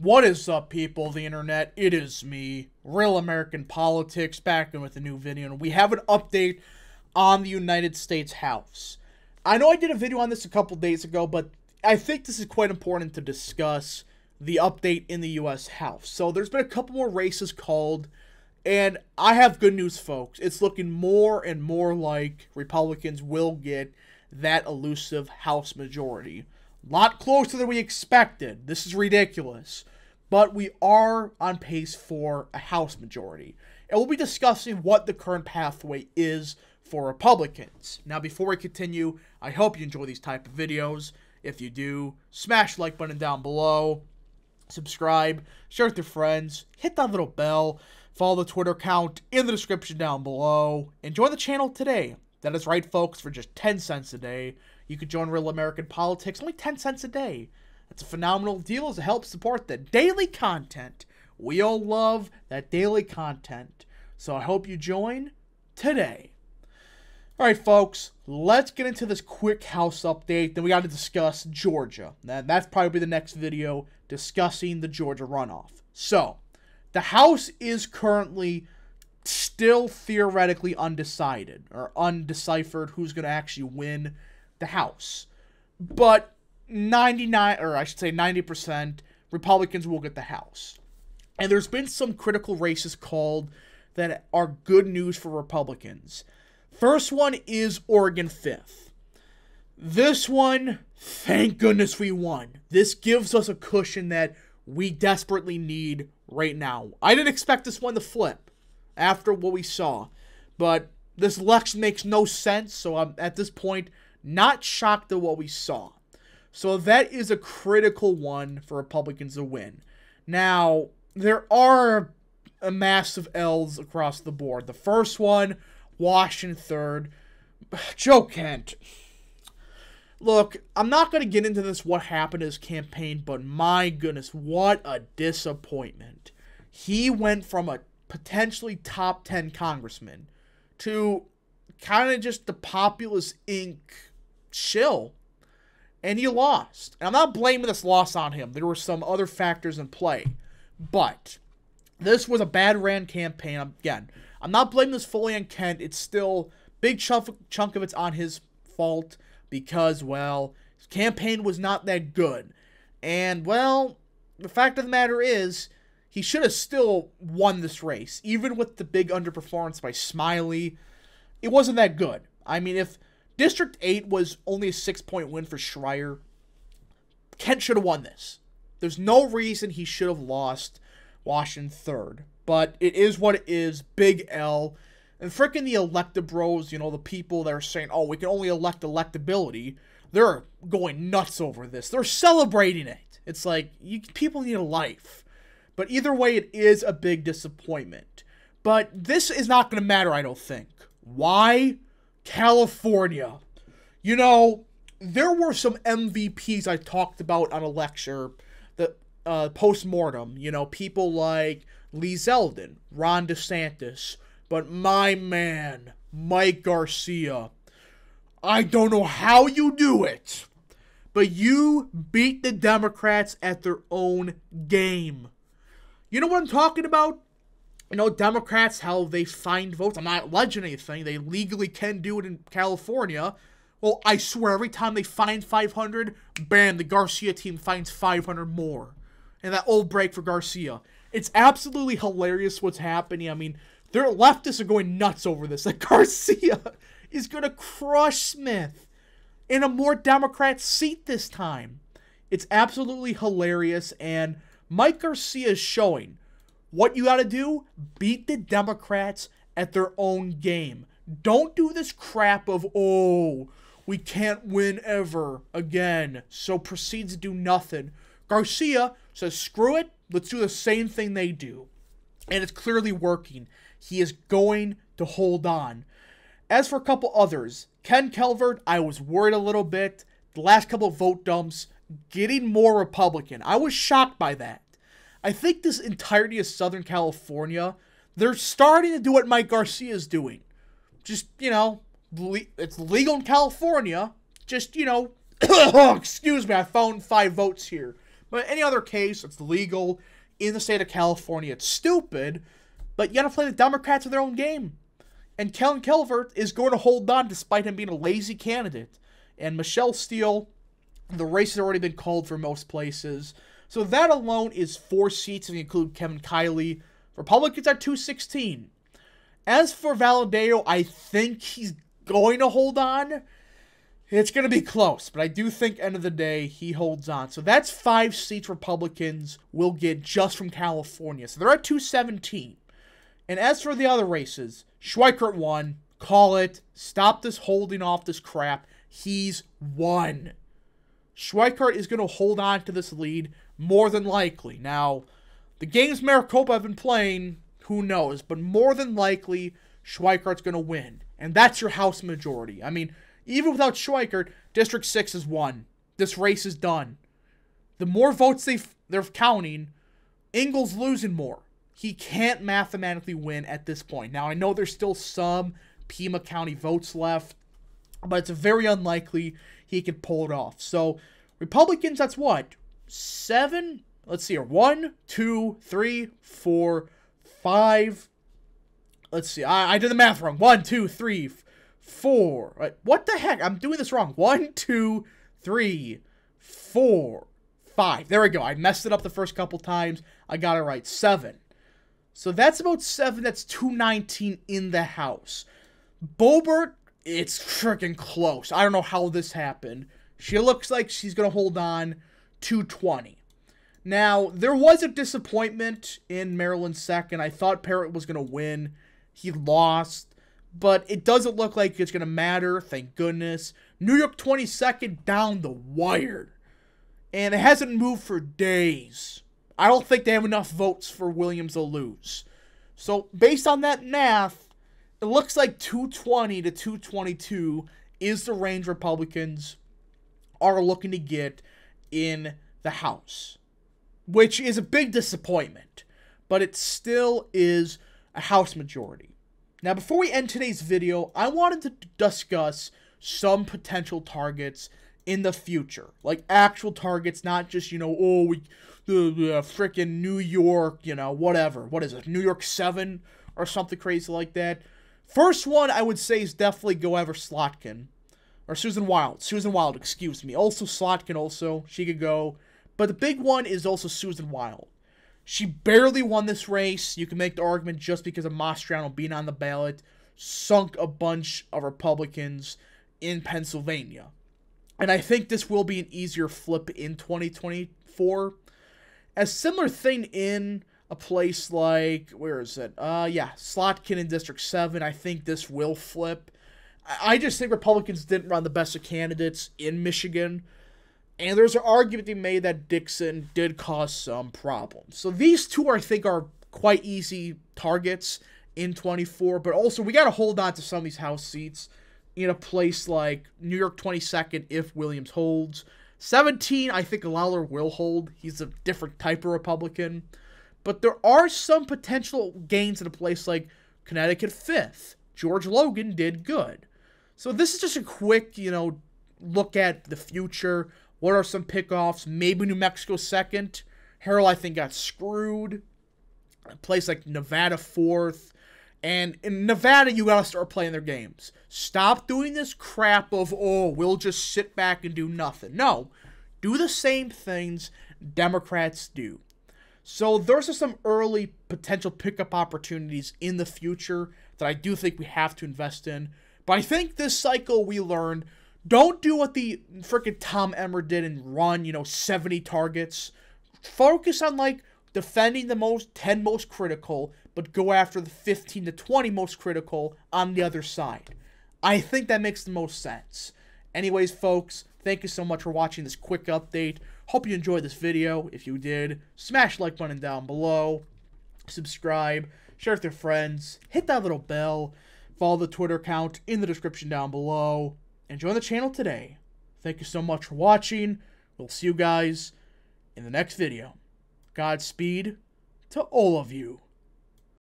What is up, people of the internet? It is me, Real American Politics, back in with a new video, and we have an update on the United States House. I know I did a video on this a couple days ago, but I think this is quite important to discuss the update in the U.S. House. So there's been a couple more races called, and I have good news, folks. It's looking more and more like Republicans will get that elusive House majority. A lot closer than we expected. This is ridiculous. But we are on pace for a House majority. And we'll be discussing what the current pathway is for Republicans. Now, before we continue, I hope you enjoy these type of videos. If you do, smash the like button down below. Subscribe, share with your friends, hit that little bell, follow the Twitter account in the description down below, and join the channel today. That is right, folks, for just 10 cents a day. You can join Real American Politics, only 10 cents a day. That's a phenomenal deal as it helps support the daily content. We all love that daily content. So I hope you join today. Alright, folks, let's get into this quick House update. Then we got to discuss Georgia. That's probably the next video, discussing the Georgia runoff. So, the House is currently still theoretically undecided, or undeciphered who's going to actually win the House. But 90% Republicans will get the House. And there's been some critical races called that are good news for Republicans. First one is Oregon 5th. This one, thank goodness we won. This gives us a cushion that we desperately need right now. I didn't expect this one to flip after what we saw. But this election makes no sense, so I'm at this point not shocked at what we saw. So that is a critical one for Republicans to win. Now, there are a massive L's across the board. The first one, Washington 3rd. Joe Kent. Look, I'm not going to get into this, what happened in his campaign, but my goodness, what a disappointment. He went from a potentially top 10 congressman to kind of just the Populist Inc. shill. And he lost. And I'm not blaming this loss on him. There were some other factors in play. But this was a bad ran campaign. Again, I'm not blaming this fully on Kent. It's still big chunk of it's on his fault because, well, his campaign was not that good. And, well, the fact of the matter is, he should have still won this race. Even with the big underperformance by Smiley, it wasn't that good. I mean, if District 8 was only a 6-point win for Schreier, Kent should have won this. There's no reason he should have lost Washington 3rd. But it is what it is. Big L. And freaking the electabros, you know, the people that are saying, oh, we can only elect electability, they're going nuts over this. They're celebrating it. It's like, people need a life. But either way, it is a big disappointment. But this is not going to matter, I don't think. Why? California. You know, there were some MVPs I talked about on a lecture, the post-mortem. You know, people like Lee Zeldin, Ron DeSantis, but my man, Mike Garcia. I don't know how you do it, but you beat the Democrats at their own game. You know what I'm talking about? You know, Democrats, how they find votes. I'm not alleging anything. They legally can do it in California. Well, I swear, every time they find 500, bam, the Garcia team finds 500 more. And that old break for Garcia. It's absolutely hilarious what's happening. I mean, their leftists are going nuts over this. Like, Garcia is going to crush Smith in a more Democrat seat this time. It's absolutely hilarious, and Mike Garcia is showing what you got to do, beat the Democrats at their own game. Don't do this crap of, oh, we can't win ever again, so proceeds to do nothing. Garcia says, screw it, let's do the same thing they do. And it's clearly working. He is going to hold on. As for a couple others, Ken Calvert, I was worried a little bit. The last couple of vote dumps, getting more Republican. I was shocked by that. I think this entirety of Southern California, they're starting to do what Mike Garcia is doing. Just, you know, it's legal in California. Just, you know, excuse me, I found 5 votes here. But any other case, it's legal in the state of California. It's stupid, but you gotta play the Democrats in their own game. And Kellen Calvert is going to hold on despite him being a lazy candidate. And Michelle Steele, the race has already been called for most places. So that alone is 4 seats if you include Kevin Kiley. Republicans are 216. As for Valadao, I think he's going to hold on. It's going to be close, but I do think end of the day he holds on. So that's 5 seats Republicans will get just from California. So they're at 217. And as for the other races, Schweikert won. Call it. Stop this holding off this crap. He's won. Schweikert is going to hold on to this lead more than likely. Now, the games Maricopa have been playing, who knows? But more than likely, Schweikert's going to win. And that's your House majority. I mean, even without Schweikert, District 6 is won. This race is done. The more votes they're counting, Ingalls losing more. He can't mathematically win at this point. Now, I know there's still some Pima County votes left, but it's very unlikely he could pull it off. So, Republicans, that's what? 7? Let's see here. 1, 2, 3, 4, 5. Let's see. I did the math wrong. 1, 2, 3, 4. Right. What the heck? I'm doing this wrong. 1, 2, 3, 4, 5. There we go. I messed it up the first couple times. I got it right. 7. So that's about 7. That's 219 in the House. Boebert, it's freaking close. I don't know how this happened. She looks like she's going to hold on 220. Now, there was a disappointment in Maryland 2nd. I thought Parrott was going to win. He lost. But it doesn't look like it's going to matter, thank goodness. New York 22nd down the wire. And it hasn't moved for days. I don't think they have enough votes for Williams to lose. So, based on that math, it looks like 220 to 222 is the range Republicans are looking to get in the House. Which is a big disappointment. But it still is a House majority. Now, before we end today's video, I wanted to discuss some potential targets in the future. Like, actual targets, not just, frickin' New York, whatever. What is it, New York 7 or something crazy like that? First one, I would say, is definitely Guevara Slotkin. Or Susan Wild. Susan Wild, excuse me. Also Slotkin, also. She could go. But the big one is also Susan Wild. She barely won this race. You can make the argument just because of Mastriano being on the ballot sunk a bunch of Republicans in Pennsylvania. And I think this will be an easier flip in 2024. A similar thing in a place like, where is it? Slotkin in District 7. I think this will flip. I just think Republicans didn't run the best of candidates in Michigan. And there's an argument to be made that Dixon did cause some problems. So these two, I think, are quite easy targets in 24. But also, we got to hold on to some of these House seats in a place like New York 22nd if Williams holds. 17, I think Lawler will hold. He's a different type of Republican. But there are some potential gains in a place like Connecticut 5th. George Logan did good. So this is just a quick, look at the future. What are some pickoffs? Maybe New Mexico 2nd. Harrell, I think, got screwed. A place like Nevada 4th. And in Nevada, you got to start playing their games. Stop doing this crap of, we'll just sit back and do nothing. No. Do the same things Democrats do. So there's just some early potential pickup opportunities in the future that I do think we have to invest in. But I think this cycle we learned, don't do what the frickin' Tom Emmer did and run, 70 targets. Focus on, defending the 10 most critical, but go after the 15 to 20 most critical on the other side. I think that makes the most sense. Anyways, folks, thank you so much for watching this quick update. Hope you enjoyed this video. If you did, smash the like button down below. Subscribe. Share with your friends. Hit that little bell. Follow the Twitter account in the description down below. And join the channel today. Thank you so much for watching. We'll see you guys in the next video. Godspeed to all of you.